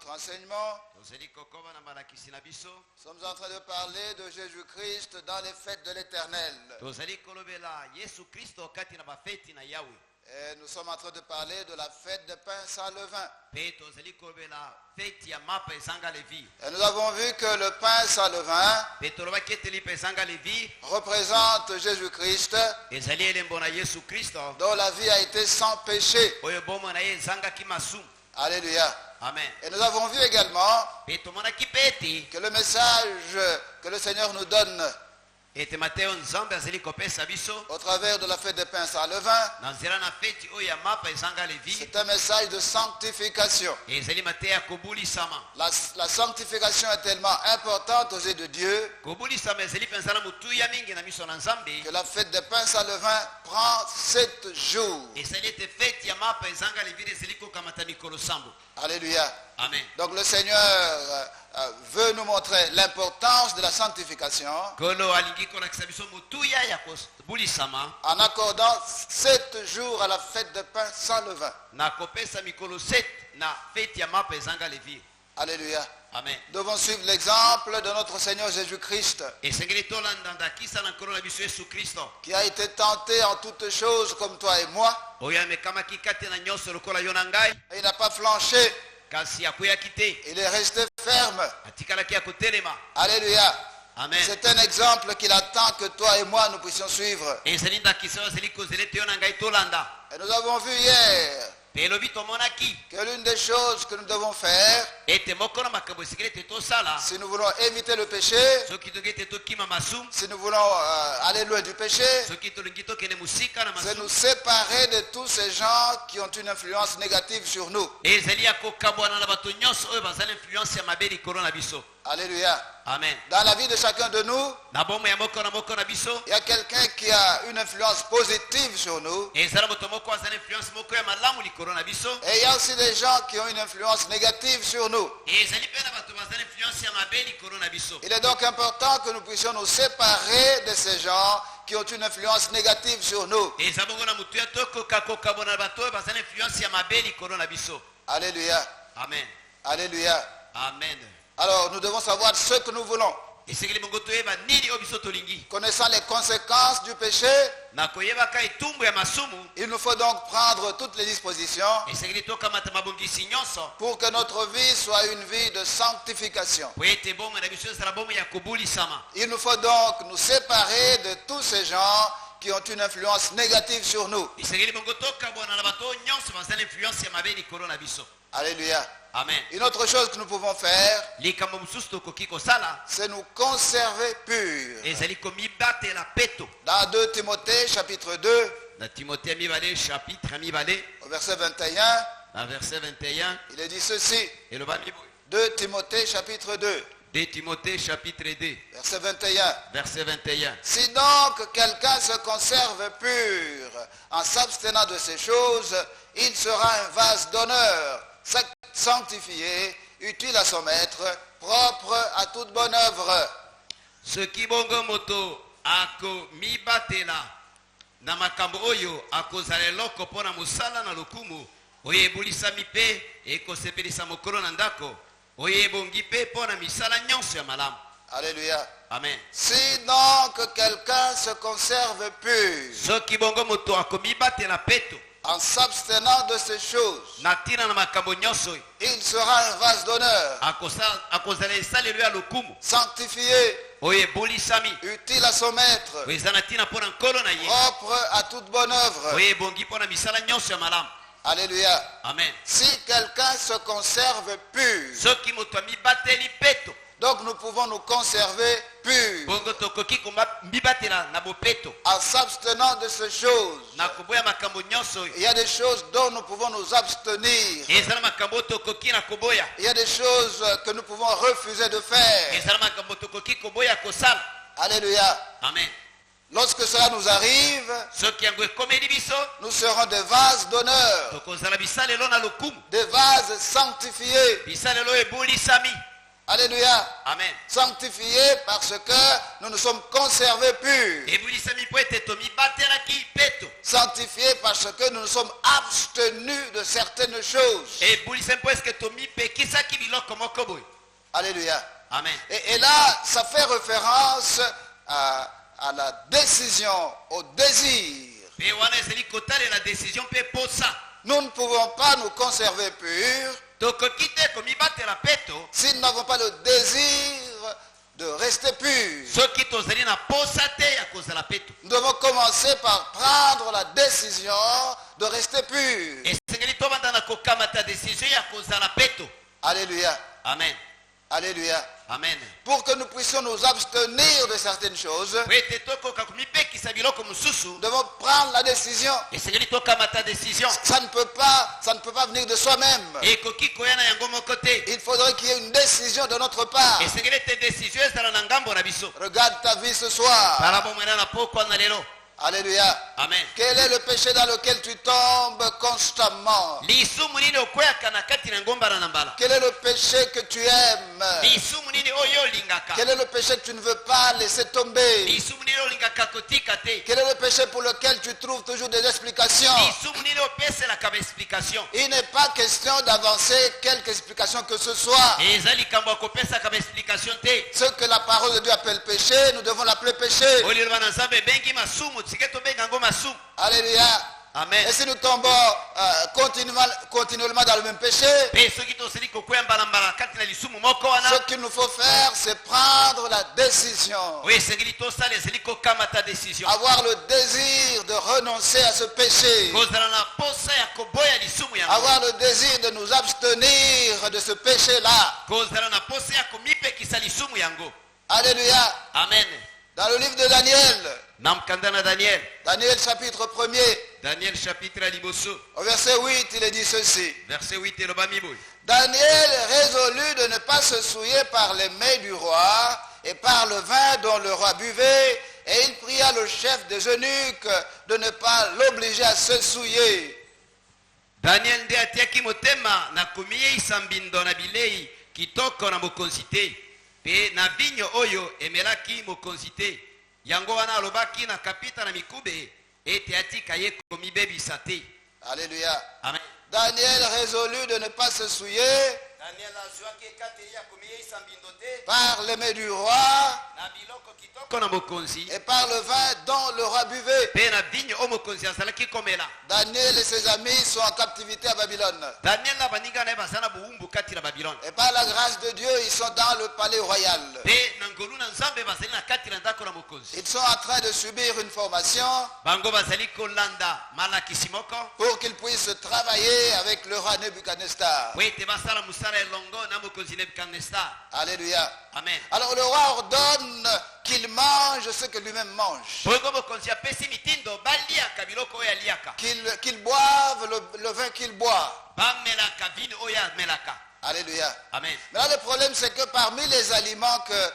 notre enseignement. Nous sommes en train de parler de Jésus-Christ dans les fêtes de l'Éternel. Et nous sommes en train de parler de la fête de pain sans levain. Et nous avons vu que le pain sans levain représente Jésus-Christ, dont la vie a été sans péché. Alléluia. Amen. Et nous avons vu également que le message que le Seigneur nous donne au travers de la fête des pains sans levain, c'est un message de sanctification. La sanctification est tellement importante aux yeux de Dieu que la fête des pains sans levain prend 7 jours. Alléluia. Amen. Donc le Seigneur veut nous montrer l'importance de la sanctification en accordant 7 jours à la fête de pain sans levain. Alléluia. Amen. Nous devons suivre l'exemple de notre Seigneur Jésus-Christ, qui a été tenté en toutes choses comme toi et moi. Et il n'a pas flanché. Il est resté ferme. Alléluia. Amen. C'est un exemple qu'il attend que toi et moi nous puissions suivre. Et nous avons vu hier que l'une des choses que nous devons faire, si nous voulons éviter le péché, si nous voulons aller loin du péché, c'est nous séparer de tous ces gens qui ont une influence négative sur nous. Alléluia. Amen. Dans la vie de chacun de nous, il y a quelqu'un qui a une influence positive sur nous. Et il y a aussi des gens qui ont une influence négative sur nous. Il est donc important que nous puissions nous séparer de ces gens qui ont une influence négative sur nous. Alléluia. Amen. Alléluia. Amen. Alors nous devons savoir ce que nous voulons. Connaissant les conséquences du péché, il nous faut donc prendre toutes les dispositions pour que notre vie soit une vie de sanctification. Il nous faut donc nous séparer de tous ces gens qui ont une influence négative sur nous. Alléluia. Amen. Une autre chose que nous pouvons faire, c'est nous conserver purs. Dans 2 Timothée chapitre 2, au verset 21, il est dit ceci. 2 Timothée chapitre 2. 2 Timothée chapitre 2. Verset 21. Verset 21. Si donc quelqu'un se conserve pur en s'abstenant de ces choses, il sera un vase d'honneur, sanctifié, utile à son maître, propre à toute bonne œuvre. Ce qui bongo moto ako mibatela na makambo oyo akozala eloko pona musala na lokumu oyebulisa mipe ekosepelisa mokolo na ndako oyebongi pe pona misala nyonso ya malamu. Alléluia. Amen. Si donc quelqu'un se conserve pur ce qui bongo moto ako mibatela peto en s'abstenant de ces choses, il sera un vase d'honneur, sanctifié, utile à son maître, propre à toute bonne œuvre. Alléluia. Amen. Si quelqu'un se conserve pur, donc nous pouvons nous conserver purs en s'abstenant de ces choses. Il y a des choses dont nous pouvons nous abstenir. Il y a des choses que nous pouvons refuser de faire. Alléluia. Amen. Lorsque cela nous arrive, nous serons des vases d'honneur, des vases sanctifiés. Alléluia. Amen. Sanctifiés parce que nous nous sommes conservés purs. ebulisami mpo ete tomibatelaki peto. Sanctifiés parce que nous nous sommes abstenus de certaines choses. ebulisami mpo eske tomipekisaki biloko moko boye. Alléluia. Amen. Et là, ça fait référence à la décision, au désir. Pe wana ezali kotalela décision mpe posa. Nous ne pouvons pas nous conserver purs tokoki te komibatela peto si nous n'avons pas le désir de rester purs. soki tozali na posa te ya kozala peto. Nous devons commencer par prendre la décision de rester purs. esengeli tobanda na kokamata décision ya kozala peto. Alléluia. Amen. Alléluia. Amen. Pour que nous puissions nous abstenir de certaines choses, po ete tokoka komipekisa biloko mosusu nous devons prendre la décision. esengeli tokamata décision. Ça ne peut pas venir de soi-même. ekoki koya na yango moko te. Il faudrait qu'il y ait une décision de notre part. esengeli ete décision ezala na ngambo na biso. Regarde ta vie ce soir. tala bomwena na pokwa na lelo. Alléluia. Amen. Quel est le péché dans lequel tu tombes constamment? lisumu nini okweyaka na kati na ngombana na mbala. Quel est le péché que tu aimes? lisumu nini oyo olingaka. Quel est le péché que tu ne veux pas laisser tomber? lisumu nini olingaka kotika te. Quel est le péché pour lequel tu trouves toujours des explications? lisumu nini opeselaka baexplication. Il n'est pas question d'avancer quelques explications que ce soit. eza likambo ya kopesaka baexplication te. Ce que la parole de Dieu appelle péché, nous devons l'appeler péché. oyo liloba na nzambe ebengi masumu tike tobenga yango masumu. Alléluia. Amen. Et si nous tombons continuellement dans le même péché, pe soki tozali kokweya mbala kati na lisumu moko wana. ce qu'il nous faut faire, c'est prendre la décision. oyo esengeli tosala ezali kokamata décision. Avoir le désir de renoncer à ce péché. kozala na posa ya koboya lisumu yango. Avoir le désir de nous abstenir de ce péché-là. kozala na posa ya komipekisa lisumu yango. Alléluia. Amen. Dans le livre de Daniel, na mokanda na Daniel. Daniel chapitre 1er, Daniel chapitre ya liboso au verset 8, il est dit ceci. verset 8 elobami boye. Daniel résolut de ne pas se souiller par les mets du roi et par le vin dont le roi buvait, et il pria le chef des eunuques de ne pas l'obliger à se souiller. Daniel nde atiaki motema na komiyeisa mbindo na bilei kitoko na mokonzi te pe na vinyo oyo emelaki mokonzi te. yango wana alobaki na kapita na mikube ete atika ye komibebisa te. Alléluia. Amen. Daniel résolut de ne pas se souiller Daniel azwaki ekateli ya komiyeisa mbindo te par les mets du roi na biloko kitoko na mokonzi et par le vin dont le roi buvait. pe na vinyo oyo mokonzi azalaki komela. Daniel et ses amis sont en captivité à Babylone. Daniel na baninga na ye baza na bowumbu kati na Babylone. Et par la grâce de Dieu, ils sont dans le palais royal. pe na ngolu na nzambe bazali na kati na ndako na mokonzi. Ils sont en train de subir une formation bango bazali kolanda malakisi moko pour qu'ils puissent travailler avec le roi Nebuchadnezzar. po ete basala mosala elongo na mokonzi Nebukadnestar. Alléluia. Amen. Alors le roi ordonne qu'il mange ce que lui-même mange. bongo mokonzi apesi mitindo baliaka biloko oyo aliaka. Qu'ils boivent le vin qu'il boit. bamelaka vino oyo amelaka. Alléluia. Amen. Mais là, le problème, c'est que parmi les aliments que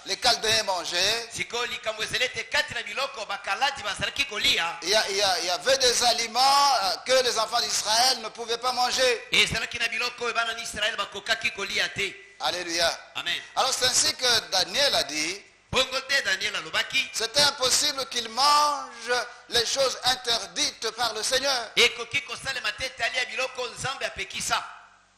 les Chaldéens mangeaient, sikoyo likambo ezali ete kati na biloko bakaladi bazalaki kolia il y avait des aliments que les enfants d'Israël ne pouvaient pas manger. ezalaki na biloko oyo bana na israele bakokaki kolia te. Alléluia. Amen. Alors c'est ainsi que Daniel a dit, bongo te Daniel alobaki c'était impossible qu'il mange les choses interdites par le Seigneur. ekoki kosalema te ete alia biloko nzambe apekisa.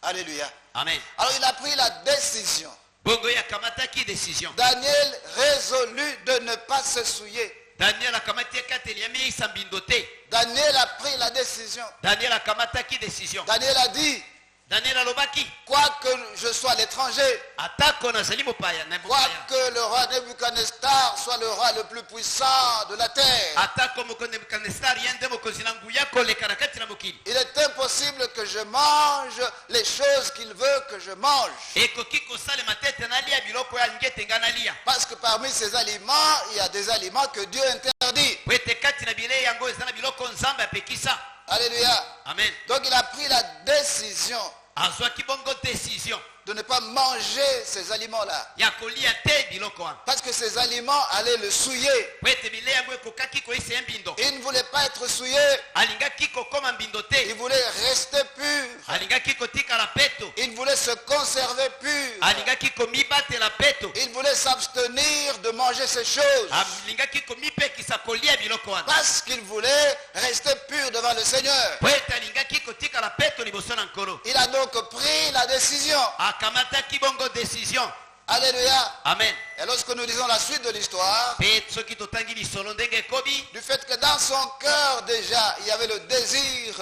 Alléluia. Amen. Alors il a pris la décision. bongo ye akamataki décision. Daniel résolut de ne pas se souiller. Daniel akamati ekateli ya miyeisa mbindo te. Daniel a pris la décision. Daniel akamataki décision. Daniel a dit, Daniel alobaki quoi que je sois l'étranger, atako nazali mopaya na quoi mopaya que le roi Nebuchadnezzar soit le roi le plus puissant de la terre, atako mokonzi Nebukadnestar ye nde mokonzi na nguya koleka na kati na mokili. il est impossible que je mange les choses qu'il veut que je mange. ekoki kosalema te ete nalia biloko oyo alingi ete nga nalia. Parce que parmi ces aliments, il y a des aliments que Dieu interdit. po ete kati na bilei yango eza na biloko nzambe apekisa. Alléluia. Amen. Donc il a pris la décision azwaki bongo décision de ne pas manger ces aliments-là. ya kolia te biloko wana Parce que ces aliments allaient le souiller. po ete bilei yango ekokaki koyisa ye mbindo Il ne voulait pas être souillé. alingaki kokoma mbindo Il te voulait rester pur. alingaki kotikala peto Il voulait se conserver pur. alingaki komibatela peto Il voulait s'abstenir de manger ces choses. alingaki komipekisa kolia biloko wana Parce qu'il voulait rester pur devant le Seigneur. po ete alingaki kotikala peto liboso na nkolo Il a donc pris la décision. akamataki bongo décision Alléluia. amen Et lorsque nous lisons la suite de l'histoire, mpe soki totangi lisolo ndenge ekomi du fait que dans son cœur déjà, il y avait le désir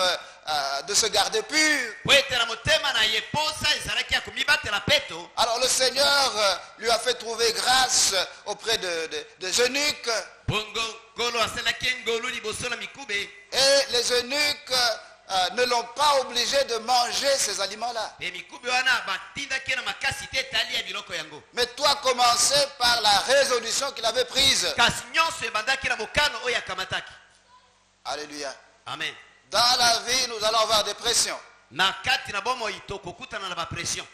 de se garder pur. po ete na motema na ye posa ezalaki ya komibatela peto Alors le Seigneur lui a fait trouver grâce auprès des eunuques. bongo nkolo asalaki ngolu liboso na mikube Et les eunuques ne l'ont pas obligé de manger ces aliments-là. mpe mikube wana batindaki na makasi te etali ya biloko yango Mais tout a commencé par la résolution qu'il avait prise. kasi nyonso ebandaki na mokano oyo akamataki Alléluia. amen Dans la vie, nous allons avoir des pressions. na kati na bomoi tokokutana na bapression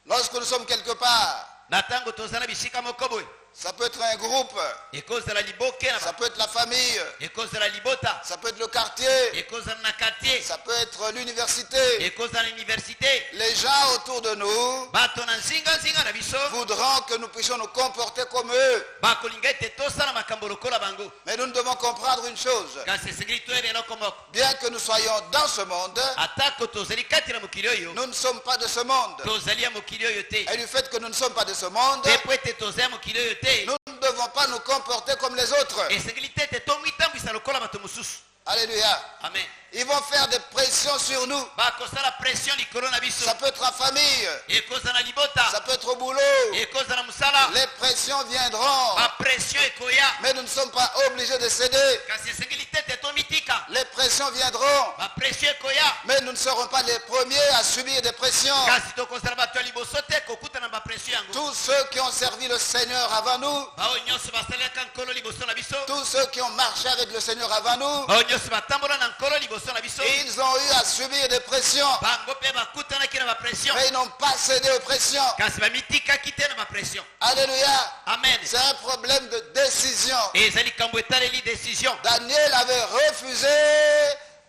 Lorsque nous sommes quelque part, na ntango toza na bisika moko boye ça peut être un groupe, ekozala liboke na ça peut être la famille, ekozala libota ça peut être le quartier, ekozala na quartier ça peut être l'université. ekozala na université Les gens autour de nous bato na nzinga na biso voudront que nous puissions nous comporter comme eux. bakolinga ete tosala makambo lokola bango Mais nous devons comprendre une chose. kasi esengeli toyeba eloko moko Bien que nous soyons dans ce monde, atako tozali kati na mokili oyo nous ne sommes pas de ce monde. tozali ya mokili oyo te Et du fait que nous ne sommes pas de ce monde, te po ete toza ya mokili oyo te nous ne devons pas nous comporter comme les autres. esengeli te ete tomitambwisa lokola bato mosusu Alléluia. amen Ils vont faire des pressions sur nous. bakosala pression likolo na biso Ça peut être en famille, ekozala libota ça peut être au boulot. ekozala mosala Les pressions viendront. bapression ekoya Mais nous ne sommes pas obligés de céder. kasi esengeli te ete tomitika Les pressions viendront. bapression ekoya Mais nous ne serons pas les premiers à subir des pressions. kasi tokozala bato ya liboso te kokutana bapression yango Tous ceux qui ont servi le Seigneur avant nous, bao nyonso basalelaka nkolo liboso na biso tous ceux qui ont marché avec le Seigneur avant nous, bao nyonso batambola na nkolo liboso na biso ils ont eu à subir des pressions. bango mpe bakutanaki na bapression Mais ils n'ont pas cédé aux pressions. kasi bamitikaki te na bapression Alléluia. amen C'est un problème de décision. ezali likambo etaleli décision Daniel avait refusé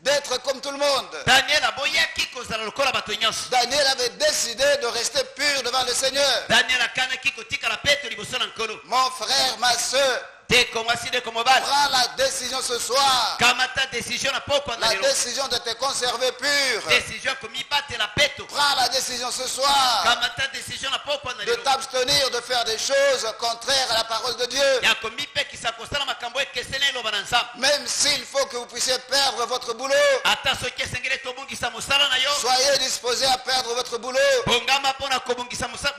d'être comme tout le monde. daniel aboyaki kozala lokola bato nyonso Daniel avait décidé de rester pur devant le Seigneur. daniel akanaki kotikala peto liboso na nkolo Mon frère, ma soeur, ndeko mwasi ndeko mobali prends la décision ce soir. kamata décision na pokwa na La lelo décision de te conserver pur. décision ya komibatela peto Prends la décision ce soir kamata décision na pokwa na de lelo t'abstenir de faire des choses contraires à la parole de Dieu. ya komipekisa kosala makambo ekeseni eloba na nzambe Même s'il faut que vous puissiez perdre votre boulot, ata soki esengeli tobungisa mosala na yo soyez disposés à perdre votre boulot. bongama mpona kobungisa mosala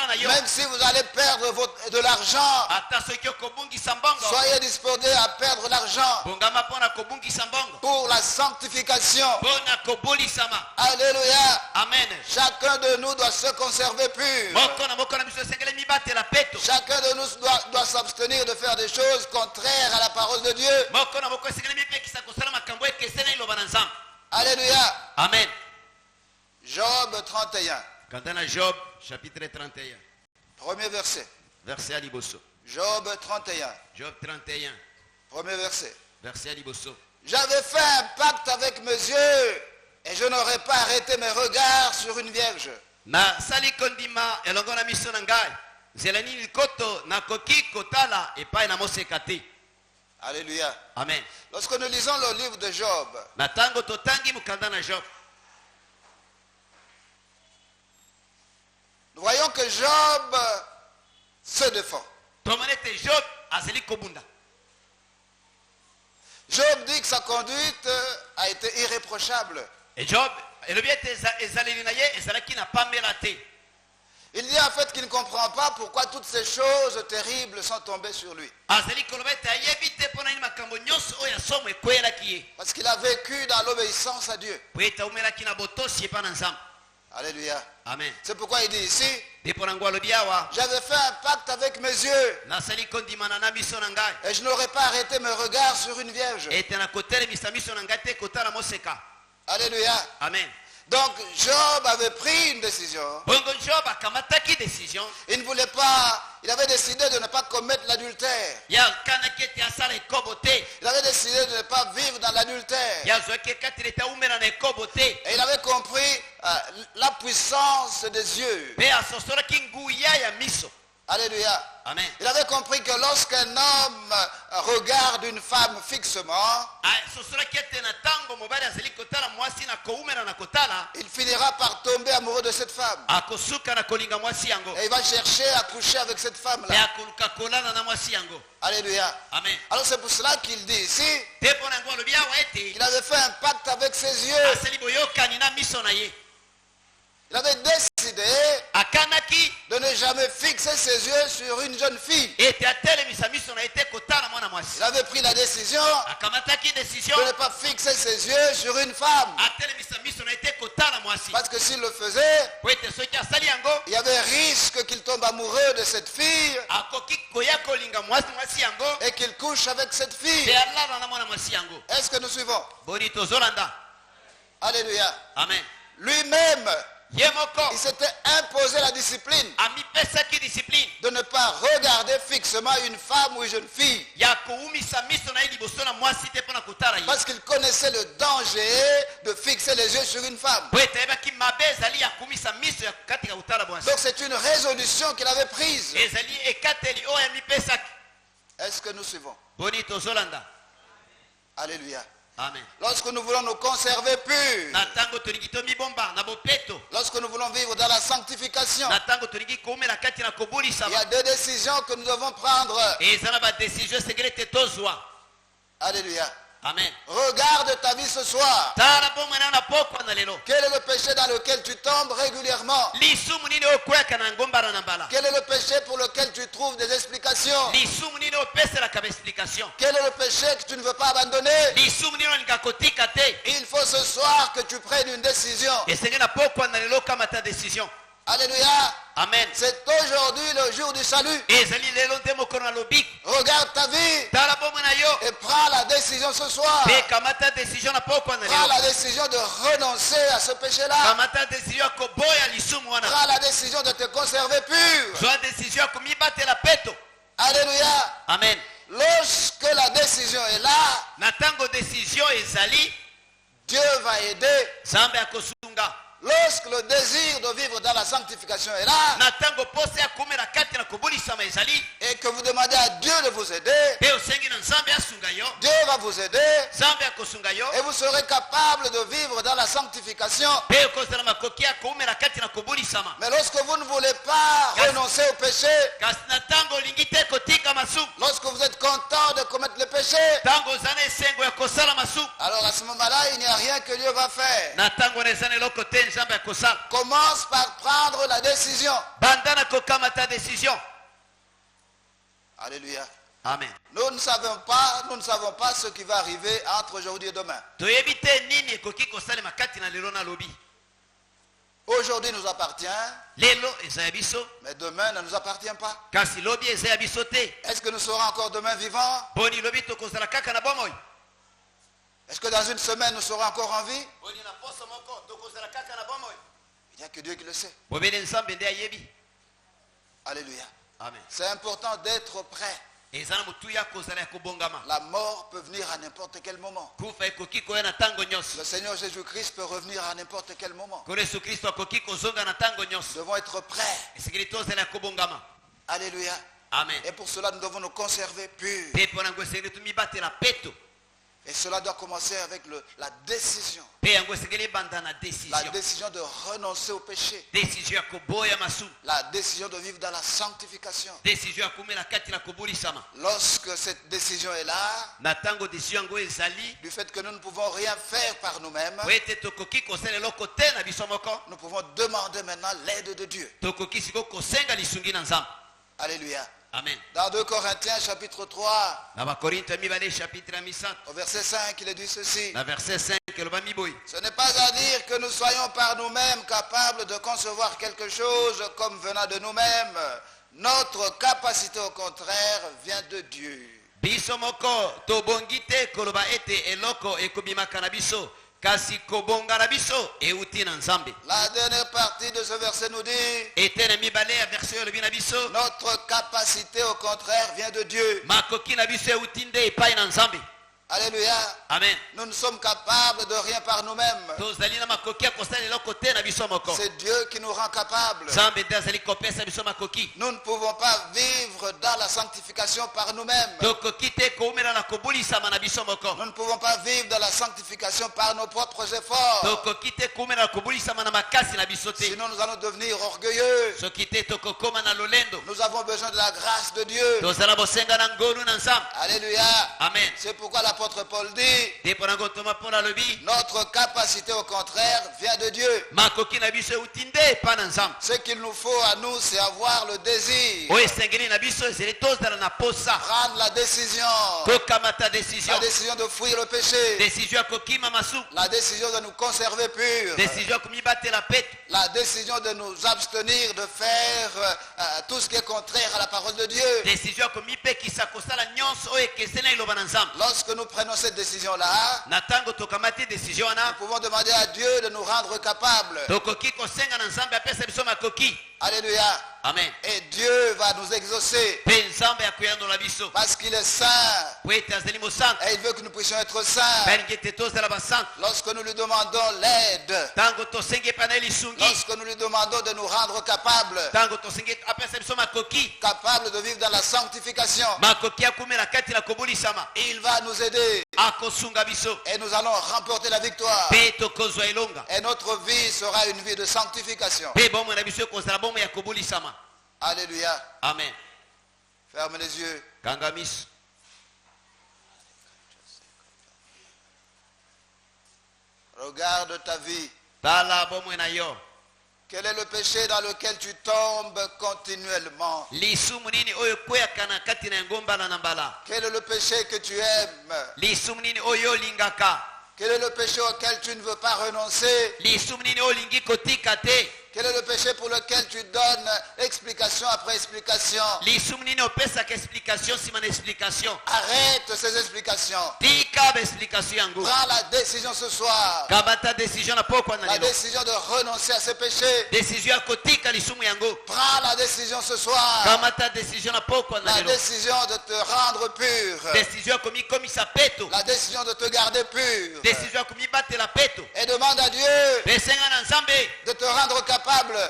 na yo Même si vous allez perdre de l'argent, ata soki okobungisa mbongo soyez disposés à perdre l'argent bongama mpona kobungisa mbongo pour la sanctification. mpona kobolisama Alléluia. amen Chacun de nous doit se conserver pur. moko na biso esengeli mibatela peto Chacun de nous doit s'abstenir de faire des choses contraires à la parole de Dieu. moko na moko esengeli mipekisa kosala makambo ekeseni eloba na nzambe Alléluia. amen Job 31, kanda na job chapitre 31 premier verset. verset ya liboso Job 31, job 31 premier verset. verset ya liboso J'avais fait un pacte avec mes yeux et je n'aurais pas arrêté mes regards sur une vierge. nasali kondima elongo na miso na ngai nzela nini likoto nakoki kotala epai na moseka te Alléluia. amen Lorsque nous lisons le livre de Job, na ntango totangi mokanda na job nous voyons que Job se défend. tomoni ete job azali kobunda Job dit que sa conduite a été irréprochable. e job elobi ete ezaleli na ye ezalaki na pambela te Il dit en fait qu'il ne comprend pas pourquoi toutes ces choses terribles sont tombées sur lui. azali koloba ete ayebi te mpo na nini makambo nyonso oyo ya somo ekweyelaki ye Parce qu'il a vécu dans l'obéissance à Dieu. po ete aumelaki na botosi epai na nzambe Alléluia. amen C'est pourquoi il dit ici, nde mpo na ngo alobi awa j'avais fait un pacte avec mes yeux nasali kondimana na miso na ngai et je n'aurais pas arrêté mes regards sur une vierge. ete na kotelemisa miso na ngai te kotala moseka Alléluia. amen Donc Job avait pris une décision. bongo Job akamataki décision Il ne voulait pas, il avait décidé de ne pas commettre l'adultère. ya kanaki ete asala ekobo te Il avait décidé de ne pas vivre dans l'adultère. ya zwaki ekateli ete aumela na ekobo te Et il avait compris la puissance des yeux. mpe asosolaki nguya ya miso. Alléluia. Amen. Il avait compris que lorsqu'un homme regarde une femme fixement, asosolaki ete na ntango mobali azali kotala mwasi na koumela na kotala il finira par tomber amoureux de cette femme. akosuka na kolinga mwasi yango Et il va chercher à coucher avec cette mpe femme-là. akoluka kolala na mwasi yango. Alléluia. Amen. Alors c'est pour cela qu'il dit ici te mpo na yango alobi awa ete qu'il avait fait un pacte avec ses yeux. asali boyokani na miso na ye. Il avait décidé akanaki de ne jamais fixer ses yeux sur une jeune fille. ete atelemisa miso na ye te kotala mwana Il mwasi. avait pris la décision akamataki décision de ne pas fixer ses yeux sur une femme. atelemisa miso na ye te kotala mwasi Parce que s'il le faisait, po ete soki asali yango il y avait risque qu'il tombe amoureux de cette fille akoki koya kolinga mwasi yango et qu'il couche avec cette fille. mpe alala na mwana mwasi yango. Est-ce que nous suivons? boni tozolanda. Alléluia. Amen. Lui-même, ye moko il s'était imposé la discipline amipesaki discipline de ne pas regarder fixement une femme ou une jeune fille. ya koumisa miso na ye liboso na mwasi te mpo na kotala ye Parce qu'il connaissait le danger de fixer les yeux sur une femme. po ete ayebaki mabe ezali ya koumisa miso ya katika kotala mwasi. Donc c'est une résolution qu'il avait prise. ezali ekateli oyo amipesaki. Est-ce que nous suivons? boni tozolanda. Alléluia. Amen. Lorsque nous voulons nous conserver purs, na ntango tolingi tomibomba na bopeto, lorsque nous voulons vivre dans la sanctification, na ntango tolingi koumela kati na il y kobulisama, a deux décisions que nous devons prendre. eza na badesizio esengeli ete tozwa. Alléluia. Amen. Regarde ta vie ce soir. tala bomwana na pokwa na lelo Quel est le péché dans lequel tu tombes régulièrement? lisumu nini okweyaka na ngombala na mbala. Quel est le péché pour lequel tu trouves des explications? lisumu nini opeselaka baexplication. Quel est le péché que tu ne veux pas abandonner? lisumu nini olinga kotika te. Il faut ce soir que tu prennes une décision. esengeli na pokwa na lelo okamata décision. Alléluia. Amen. C'est aujourd'hui le jour du salut. ezali lelo nde mokolo na lobi. Regarde ta vie tala bomwana yo et prends la décision ce soir. mpe kamata décision na pokwa na Prends lelo. la décision de renoncer à ce péché-là. kamata décision ya koboya lisumu wana. Prends la décision de te conserver pur. zwa décision ya komibatela peto. Alléluia. Amen. Lorsque la décision est là, na ntango décision ezali Dieu va aider. nzambe akosunga. Lorsque le désir de vivre dans la sanctification est là na ntango posa ya koumela kati na kobulisama ezali et que vous demandez à Dieu de vous aider, mpe osengi na nzambe asunga yo, Dieu va vous aider nzambe akosunga yo et vous serez capable de vivre dans la sanctification. mpe okozala makoki ya koumela kati na kobulisama. Mais lorsque vous ne voulez pas renoncer au péché, kasi na ntango olingi te kotika masumu, lorsque vous êtes content de commettre le péché, ntango oza na esengo ya kosala masumu, alors à ce moment-là, il n'y a rien que Dieu va faire. na ntango na eza na eloko te nzambe akosala. Commence par prendre la décision. banda na kokamata décision. Alléluia. Amen. Nous ne savons pas ce qui va arriver entre aujourd'hui et demain. toyebi te nini ekoki kosalema kati na lelo na lobi. Aujourd'hui nous appartient, lelo eza ya biso mais demain ne nous appartient pas. kasi lobi eza ya biso te. Est-ce que nous serons encore demain vivants? boni lobi tokozala kaka na bomoi. Est-ce que dans une semaine nous serons encore en vie? boni na poso moko tokozala kaka na bomoi. Il n'y a que Dieu qui le sait. bobele nzambe nde ayebi. Alléluia. Amen. C'est important d'être prêt. eza na motuya kozala ya kobongama. La mort peut venir à n'importe quel moment. kufa ekoki koya na ntango nyonso. Le Seigneur Jésus-Christ peut revenir à n'importe quel moment. kolo yesu kristo akoki kozonga na ntango Nous nyonso. devons être prêts. esengeli tozala ya kobongama. Alléluia. Amen. Et pour cela, nous devons nous conserver purs. mpe mpo nango esengeli tomibatela peto. Et cela doit commencer avec la décision. mpe yango esengeli ebanda na La décision. décision de renoncer au péché. décision ya koboya masumu. La décision de vivre dans la sanctification. décision ya komela kati na kobulisama. Lorsque cette décision est là, na ntango décision yango ezali du fait que nous ne pouvons rien faire par nous-mêmes, po ete tokoki kosala eloko te na biso moko, nous pouvons demander maintenant l'aide de Dieu. tokoki sikoyo kosenga lisungi na nzambe. Alléluia. Amen. Dans 2 Corinthiens chapitre 3, na bakorinto ya mibale chapitre ya misato au verset 5, il est dit ceci. na verset 5 eloba miboyi. Ce n'est pas à dire que nous soyons par nous-mêmes capables de concevoir quelque chose comme venant de nous-mêmes. Notre capacité au contraire vient de Dieu. biso moko tobongi te koloba ete eloko ekobimaka na biso kasi kobonga na biso euti na nzambe. La dernière partie de ce verset nous dit, Etene mibale ya verset oyo elobi na biso, notre capacité au contraire vient de Dieu. makoki na biso euti nde epai na nzambe. Alléluia. Amen. Nous ne sommes capables de rien par nous-mêmes. Tozali na makoki ya kosala eloko te na biso moko. C'est Dieu qui nous rend capables. Nzambe nde azali kopesa biso makoki. Nous ne pouvons pas vivre dans la sanctification par nous-mêmes. Tokoki te koumela na kobulisama na biso moko. Nous ne pouvons pas vivre dans la sanctification par nos propres efforts. Tokoki te koumela na kobulisama na makasi na biso te. Sinon nous allons devenir orgueilleux. Soki te tokokoma na lolendo. Nous avons besoin de la grâce de Dieu. Tozala bosenga na ngolu na nzambe. Alléluia. Amen. C'est pourquoi l'apôtre Paul dit, Te pona ngotoma pona lobi. notre capacité au contraire vient de Dieu. Makoki na biso euti nde epai na nzambe. Ce qu'il nous faut à nous, c'est avoir le désir. Oyo esengeli na biso ezali tozala na posa. Prendre la décision. Tokamata décision. La décision de fuir le péché. Décision ya kokima masu. La décision de nous conserver purs. Décision ya komibatela petu. La décision de nous abstenir de faire tout ce qui est contraire à la parole de Dieu. Décision ya komipekisa kosala nyonso oyo ekeseni iloba na nzambe. Lorsque nous prenons cette décision-là, Na tango tokamati décision nous wana, pouvons demander à Dieu de nous rendre capables. tokoki kosenga na nzambe apesa biso makoki. Alléluia. Amen. Et Dieu va nous exaucer Mpe nzambe akoyandola biso. parce qu'il est saint Po ete azali mosantu. et il veut que nous puissions être saints. Mpe alingi ete tozala basantu. Lorsque nous lui demandons l'aide, Tango tosengi epai na ye lisungi. lorsque nous lui demandons de nous rendre capables, Tango tosengi apesa biso makoki. capables de vivre dans la sanctification, Makoki akumela kati na kobulisama. il va nous aider Akosunga biso. et nous allons remporter la victoire. Mpe tokozwa elonga. Et notre vie sera une vie de sanctification. Mpe bomoi na biso ekozala bomoi ya kobulisama. Alléluia. Amen. Ferme les yeux. Kanga miso. Regarde ta vie. Tala bomoi na yo. Quel est le péché dans lequel tu tombes continuellement? Lisumu nini oyo ekweyaka na kati na yango mbala na mbala. Quel est le péché que tu aimes? Lisumu nini oyo olingaka. Quel est le péché auquel tu ne veux pas renoncer? Lisumu nini oyo olingi kotika te. Quel est le péché pour lequel tu donnes explication après explication? Lisumu nini opesaka explication nsima na explication. Arrête ces explications. Tika ba explication yango. Prends la décision ce soir. Kabata décision na pokwa na La lelo. décision de renoncer à ces péchés. Décision ya kotika lisumu yango. Prends la décision ce soir. Kamata décision na pokwa na La lelo. décision de te rendre pur. Décision ya komikomisa peto. La décision de te garder pur. Décision ya komibatela peto. Et demande à Dieu Pesenga na nzambe. de te rendre capable.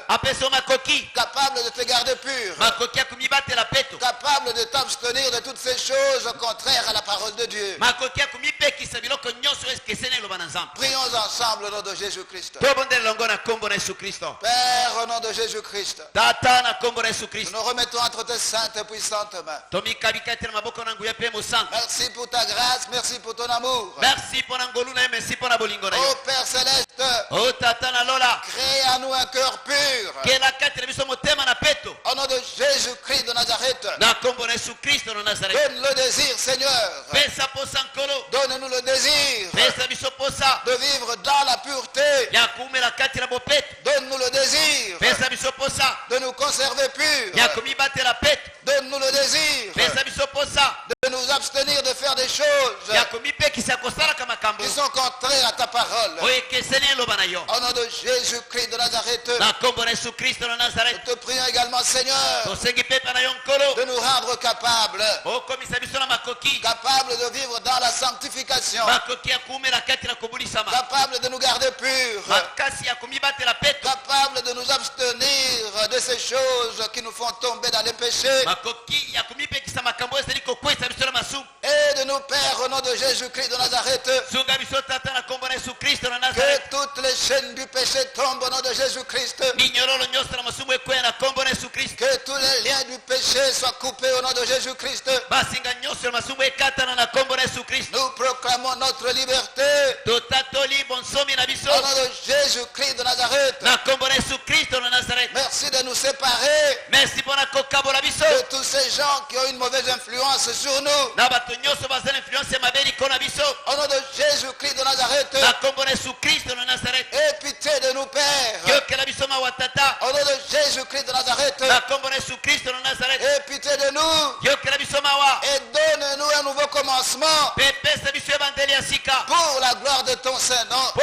Apesa makoki. Capable de te garder pur. Makoki ya komibatela peto. Capable de t'abstenir de toutes ces choses contraires à la parole de Dieu. Makoki ya komipekisa biloko nyonso ekeseni eloba na nzambe. Prions ensemble au nom de Jésus-Christ. Tobondela longo na kombo na Yesu Kristo. Père, au nom de Jésus-Christ, Tata na kombo na Yesu nous Kristo. nous remettons entre tes saintes et puissantes mains. Tomikabika ete na maboko na nguya pe mosantu. Merci pour ta grâce, merci pour ton amour. Merci mpona ngolu na ye, merci mpona bolingo na Ô yo. Père céleste, O tata na lola. crée à nous un cœur pur. Kela kati na biso motema na peto. Au nom de Jésus-Christ de Nazareth, Na kombo na Yesu Kristo na Nazareth. donne le désir, Seigneur. Pesa posa nkolo. Donne-nous le désir Pesa biso posa. de vivre dans la pureté. Ya kuumela kati na bopeto. Donne-nous le désir Pesa biso posa. de nous conserver purs. Ya komibatela peto. Donne-nous le désir Pesa biso posa. de nous abstenir de faire des choses Ya komipekisa kosalaka makambo. qui sont contraires à ta parole. Oyo ekeseni eloba na yo. Au nom de Jésus-Christ de Nazareth, Na kombo na Yesu Kristo na Nazareth. nous te prions également, Seigneur, Tosengi pepa na yo nkolo. de nous rendre capables, Okomisa biso na makoki. capables de vivre dans la sanctification, Makoki ya kuumela kati na kobulisama. capables de nous garder purs, Makasi ya komibatela peto. capables de nous abstenir de ces choses qui nous font tomber dans les péchés, Makoki ya komipekisa makambo oyo ezali kokwesa biso na masumu. et de nous, Père, au nom de Jésus-Christ de Nazareth, Sunga biso tata na kombo na Yesu Kristo na que Nazareth. toutes les chaînes du péché tombent au nom de Jésus-Christ, Minyororo nyonso na masumu ekweya na kombo na Yesu Kristo. que tous les liens du péché soient coupés au nom de Jésus-Christ. Basinga nyonso na masumu ekatana na kombo na Yesu Kristo. Nous proclamons notre liberté Totatoli bonsomi na biso. au nom de Jésus-Christ de Nazareth. Na kombo na Yesu Kristo na Nazareth. Merci de nous séparer Merci mpona kokabola biso. de tous ces gens qui ont une mauvaise influence sur nous. Na bato nyonso bazala influence ya mabe likolo na biso. Au nom de Jésus-Christ de Nazareth, Na kombo na Yesu Kristo na Nazareth. aie pitié de nous, Père. Yokela biso mawa tata. Au nom de Jésus-Christ de Nazareth, Na kombo na Yesu Kristo na Nazareth. aie pitié de nous Yokela biso mawa. et donne-nous un nouveau commencement Pepesa biso ebandeli ya sika. pour la gloire de ton Saint-Nom. Po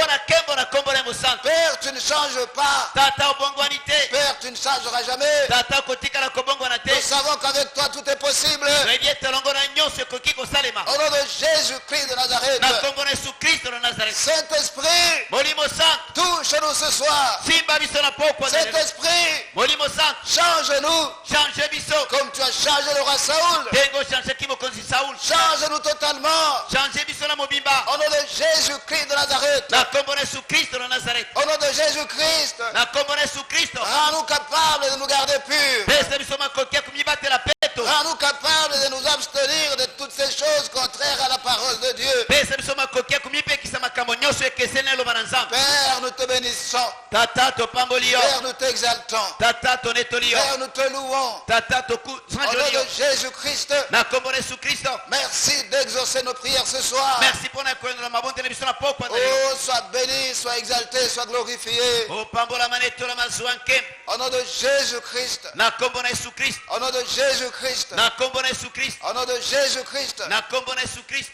changes pas. tata obongwani te Père, tu ne changeras jamais. tata kotikala kobongwana te Nous savons qu'avec toi tout est possible. toyebi ete elongo na nyonso ekoki kosalema Au nom de Jésus-Christ de Nazareth. na nkombo na yesu kristo na nazareti Saint-Esprit, molimo santo touche-nous ce soir. simba biso na pokwa na lelo. Saint-Esprit, molimo santo change-nous change biso comme tu as changé le roi Saoul. ndenge ochange mokonzi saul Change-nous totalement. change biso na mobimba Au nom de Jésus-Christ de Nazareth. na nkombo na yesu kristo na nazareti Au nom de Jésus-Christ, na nkombo na yesu kristo rends-nous capables de nous garder purs. pesa biso makoki ya komibatela peto Rends-nous capables de nous abstenir de toutes ces choses contraires à la parole de Dieu. pesa biso makoki ya komipekisa makambo nyonso ekeseni eloba na nzambe Père, nous te bénissons. tata topamboli yo Père, nous t'exaltons. tata tonetoli yo Père, nous te louons. tata Au tokusanjoli nom yo de Jésus-Christ, na nkombo na yesu kristo merci d'exaucer nos prières ce soir. merci mpona koyendola mabondeli biso na pokwa na lelo Oh, sois béni, sois exalté, sois glorifié. opambolama na etola mazwa nkembo Au nom de Jésus-Christ. na nkombo na yesu kristo Au nom de Jésus-Christ. na nkombo na yesu kristo Au nom de Jésus-Christ. na nkombo na yesu kristo